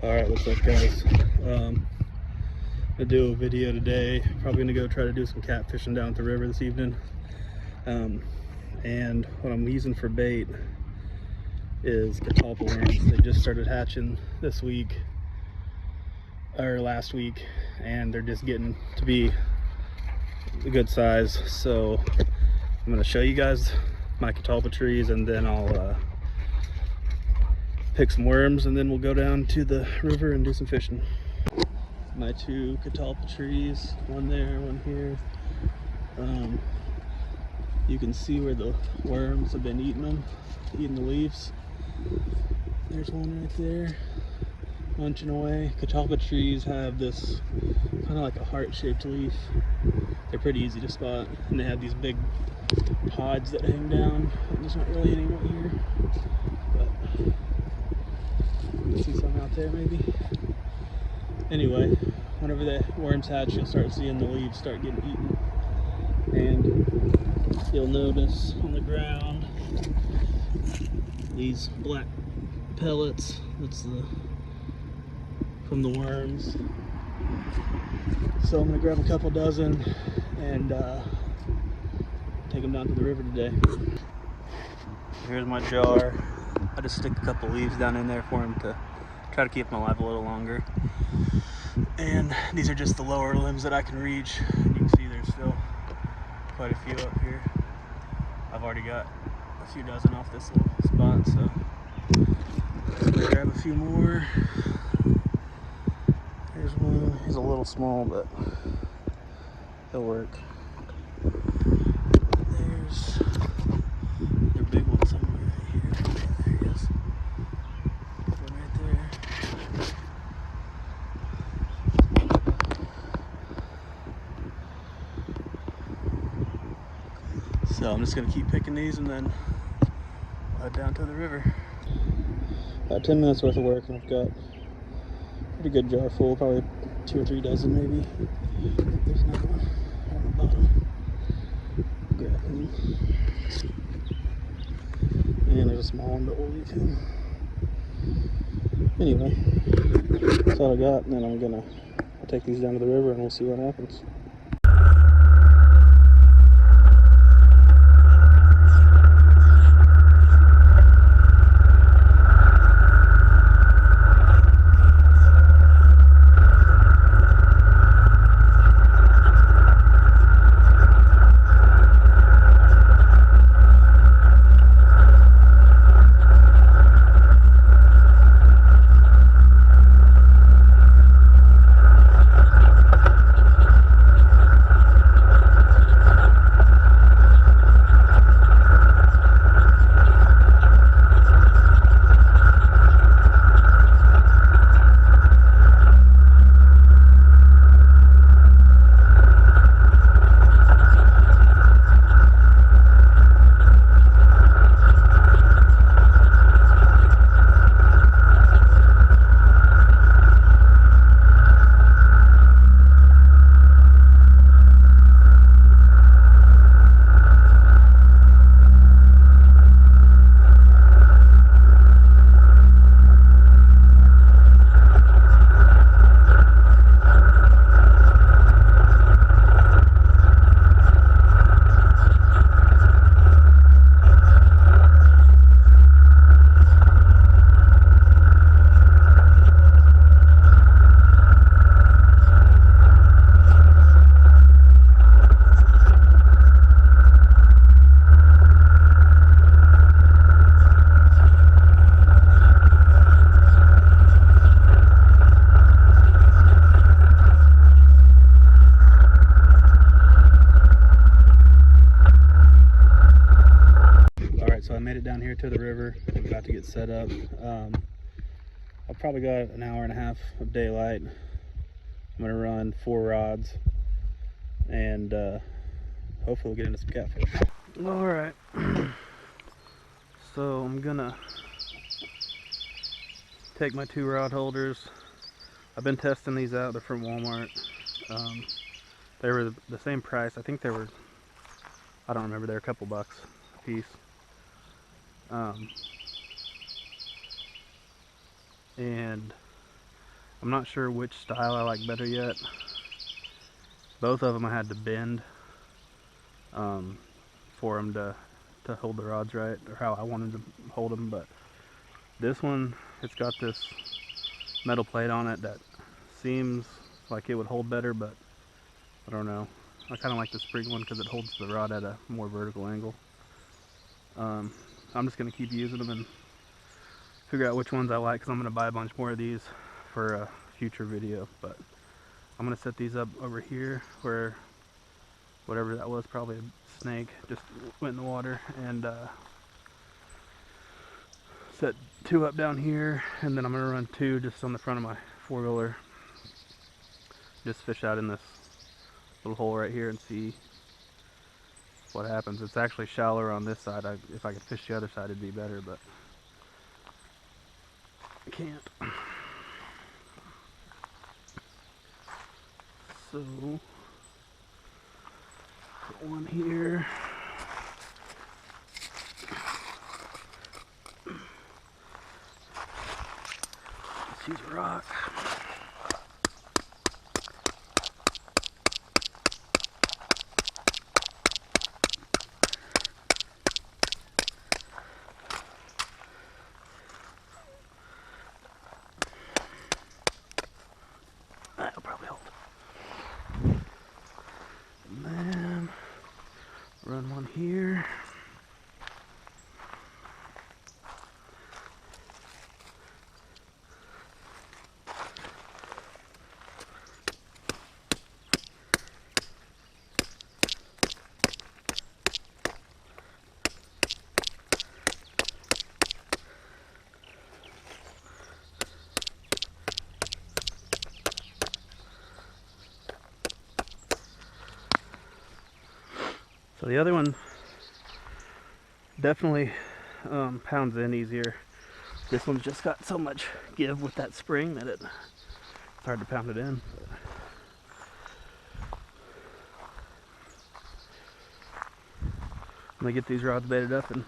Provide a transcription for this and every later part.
Alright, what's up guys? I'm gonna do a video today. Probably gonna go try to do some catfishing down at the river this evening. And what I'm using for bait is Catalpa worms. They just started hatching this week, or last week, and they're just getting to be a good size. So I'm gonna show you guys my Catalpa trees, and then I'll pick some worms, and then we'll go down to the river and do some fishing. My two Catalpa trees, one there, one here. You can see where the worms have been eating the leaves. There's one right there, munching away. Catalpa trees have this kind of like a heart-shaped leaf. They're pretty easy to spot, and they have these big pods that hang down. There's not really any right here, but you can see some out there maybe. Anyway, whenever the worms hatch, you'll start seeing the leaves start getting eaten, and you'll notice on the ground these black pellets. That's from the worms. So I'm gonna grab a couple dozen and take them down to the river today. Here's my jar. I just stick a couple leaves down in there for them to try to keep them alive a little longer. And these are just the lower limbs that I can reach. And you can see there's still quite a few up here. I've already got a few dozen off this little spot, so I'm gonna grab a few more. Here's one. He's a little small, but he'll work. There's another big one somewhere right here. There he is. One right there. So I'm just gonna keep picking these and then head down to the river. About 10 minutes worth of work, and I've got a pretty good jar full, probably 2 or 3 dozen maybe. There's another one on the bottom. Grabbing them. And there's a small one, but we'll leave him. Anyway, that's all I got, and then I'll take these down to the river and we'll see what happens. So I made it down here to the river. I'm about to get set up. I've probably got an hour and a half of daylight. I'm gonna run 4 rods, and hopefully we'll get into some catfish. All right. So I'm gonna take my 2 rod holders. I've been testing these out. They're from Walmart. They were the same price. I think they were, I don't remember, they're a couple bucks a piece. And I'm not sure which style I like better yet. Both of them I had to bend for them to hold the rods right, or how I wanted to hold them. But this one, it's got this metal plate on it that seems like it would hold better, but I don't know. I kind of like the spring one because it holds the rod at a more vertical angle. I'm just going to keep using them and figure out which ones I like, because I'm going to buy a bunch more of these for a future video. But I'm going to set these up over here where whatever that was, probably a snake, just went in the water, and set 2 up down here, and then I'm going to run 2 just on the front of my 4-wheeler. Just fish out in this little hole right here and see what happens. It's actually shallower on this side. If I could fish the other side, it'd be better, but I can't. So, put one here. Let's use a rock. That'll probably hold. And then run one here. So the other one definitely pounds in easier. This one's just got so much give with that spring that it's hard to pound it in. I'm gonna get these rods baited up and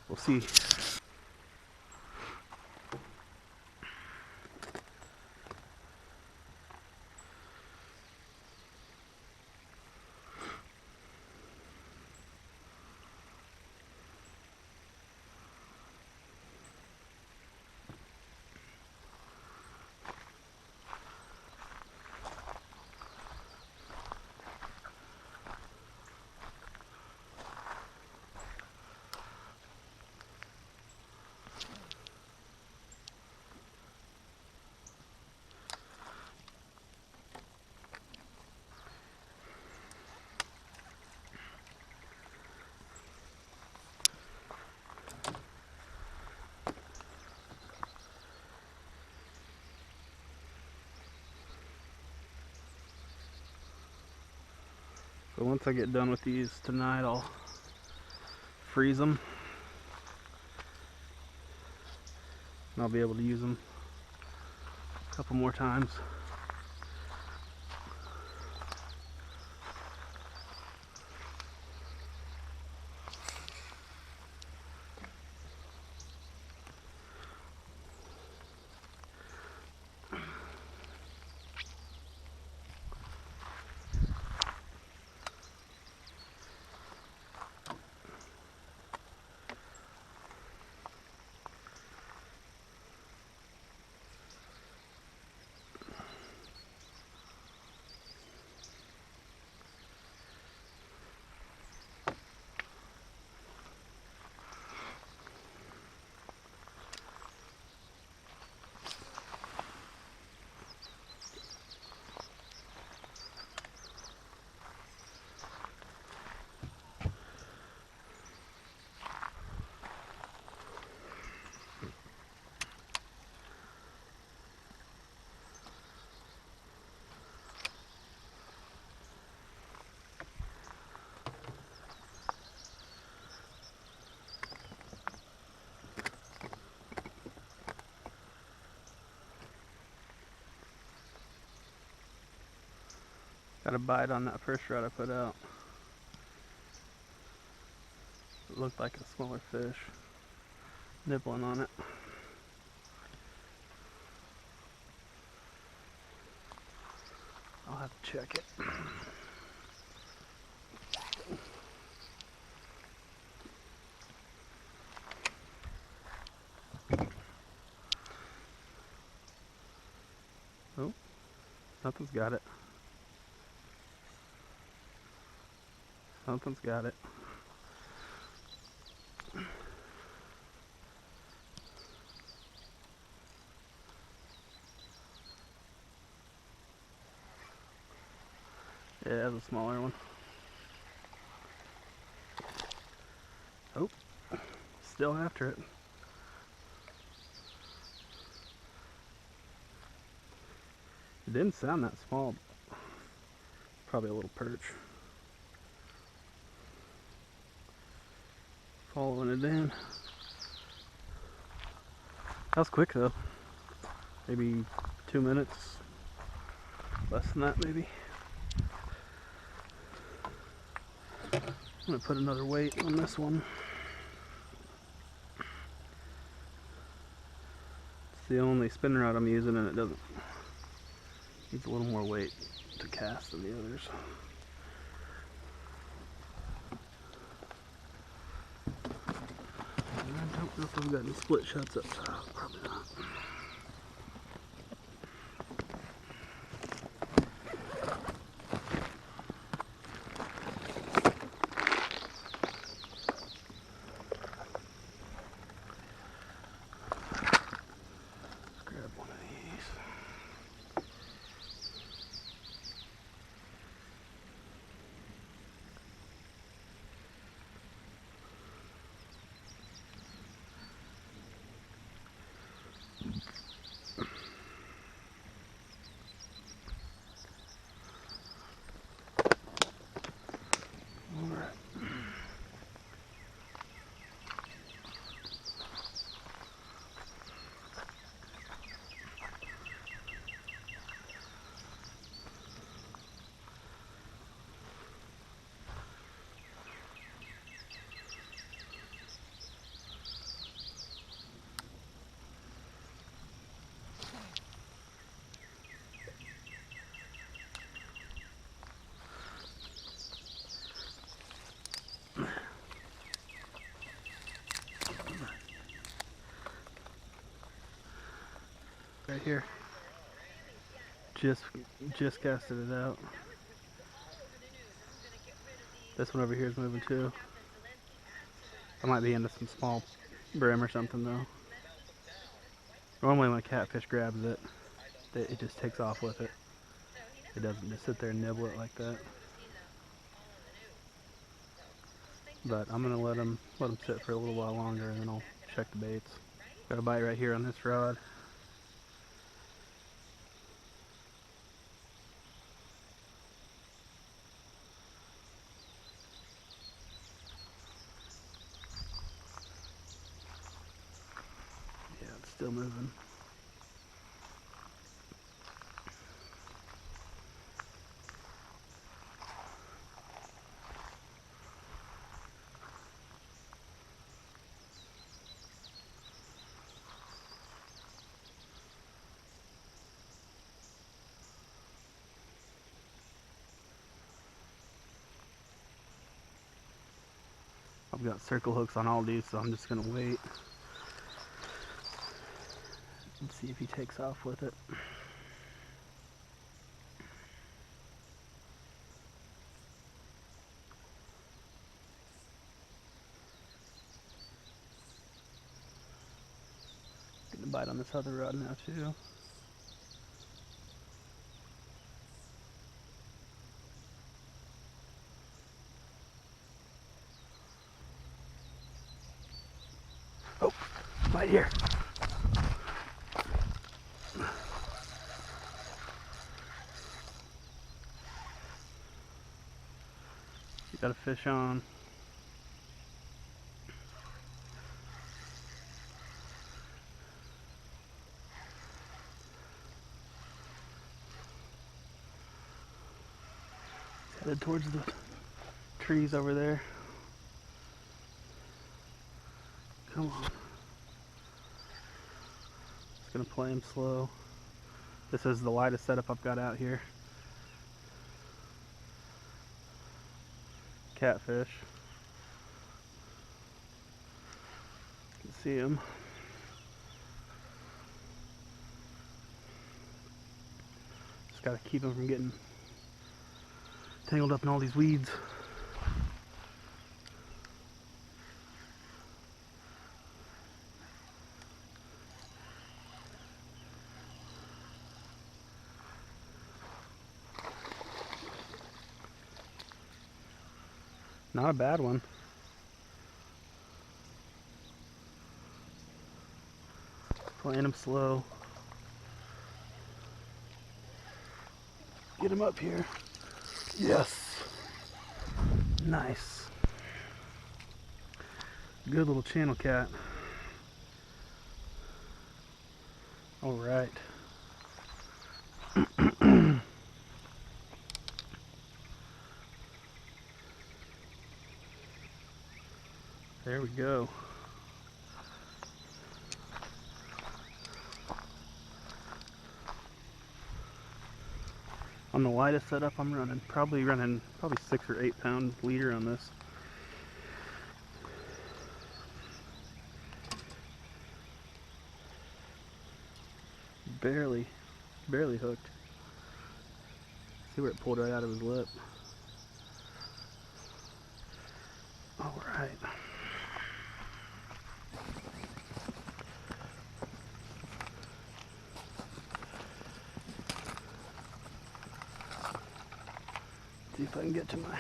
we'll see. So once I get done with these tonight, I'll freeze them and I'll be able to use them a couple more times. Got a bite on that first rod I put out. It looked like a smaller fish nibbling on it. have to check it. Oh, something's got it. Something's got it. Yeah, it's a smaller one. Oh, still after it. It didn't sound that small. Probably a little perch. Following it in. That was quick though. Maybe 2 minutes. Less than that maybe. I'm gonna put another weight on this one. It's the only spin rod I'm using and it doesn't. Needs a little more weight to cast than the others. I don't know if I've got any split shots up top. Probably not. Let's grab one of these. Right here. Just casted it out. This one over here is moving too. I might be into some small brim or something though. Normally when a catfish grabs it, it just takes off with it. It doesn't just sit there and nibble it like that. But I'm gonna let them sit for a little while longer and then I'll check the baits. Got a bite right here on this rod. Yeah, it's still moving. I've got circle hooks on all these, so I'm just gonna wait and see if he takes off with it. Getting a bite on this other rod now too. Oh, right here. You got a fish on. He's headed towards the trees over there. Come on. Just gonna play him slow. This is the lightest setup I've got out here. catfish. You can see him. Just gotta keep him from getting tangled up in all these weeds. Not a bad one. Playing him slow. Get him up here. Yes. Nice. Good little channel cat. All right. There we go. On the lightest setup I'm running, probably 6 or 8 pound leader on this. Barely hooked. See where it pulled right out of his lip. All right. See if I can get to my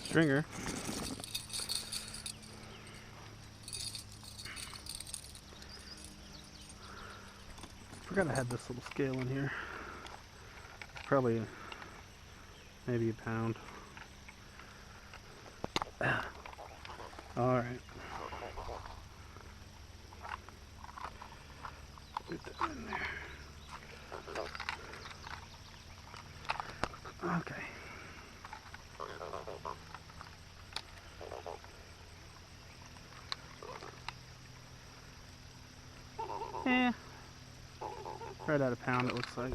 stringer. Forgot I had this little scale in here. It's probably maybe a pound. All right. Put that in there. Okay. Right at a pound, it looks like.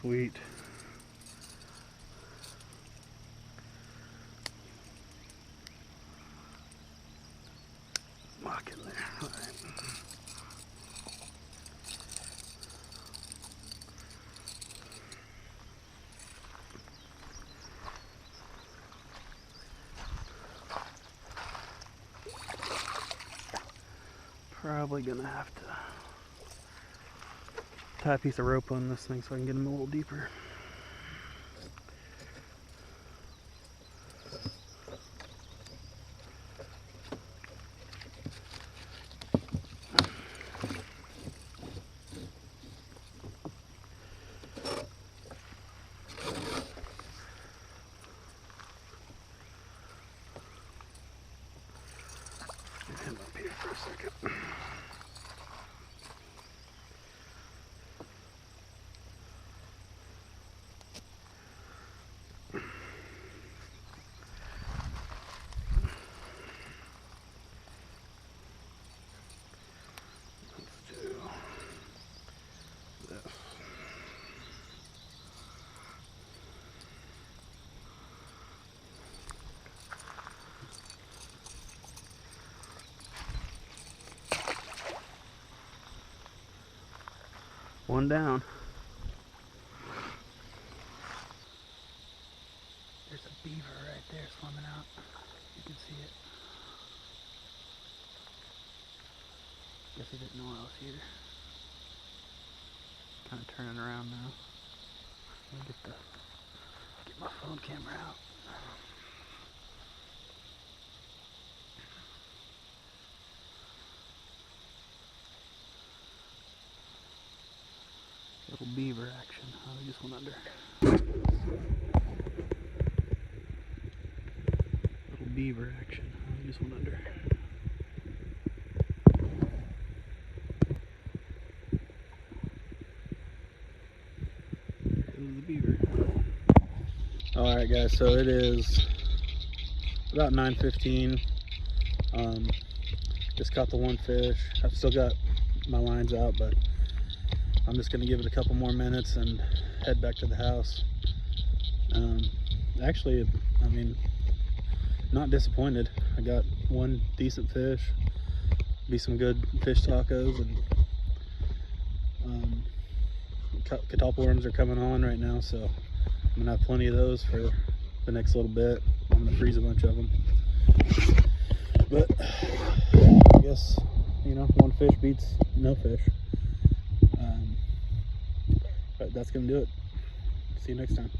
Sweet. Lock in there. All right. Probably gonna have to tie a piece of rope on this thing so I can get him a little deeper. Get him up here for a second. One down. There's a beaver right there swimming out. You can see it. Guess he didn't know I was here. Kind of turning around now. Let me get my phone camera out. Little beaver action. Oh, he just went under. Little beaver action. Oh, he just went under. There's the beaver. Alright guys, so it is about 9:15. Just caught the one fish. I've still got my lines out, but I'm just gonna give it a couple more minutes and head back to the house. Actually, I mean, not disappointed. I got one decent fish, be some good fish tacos, and Catalpa worms are coming on right now, so I'm gonna have plenty of those for the next little bit. I'm gonna freeze a bunch of them. But I guess, you know, one fish beats no fish. But that's gonna do it. See you next time.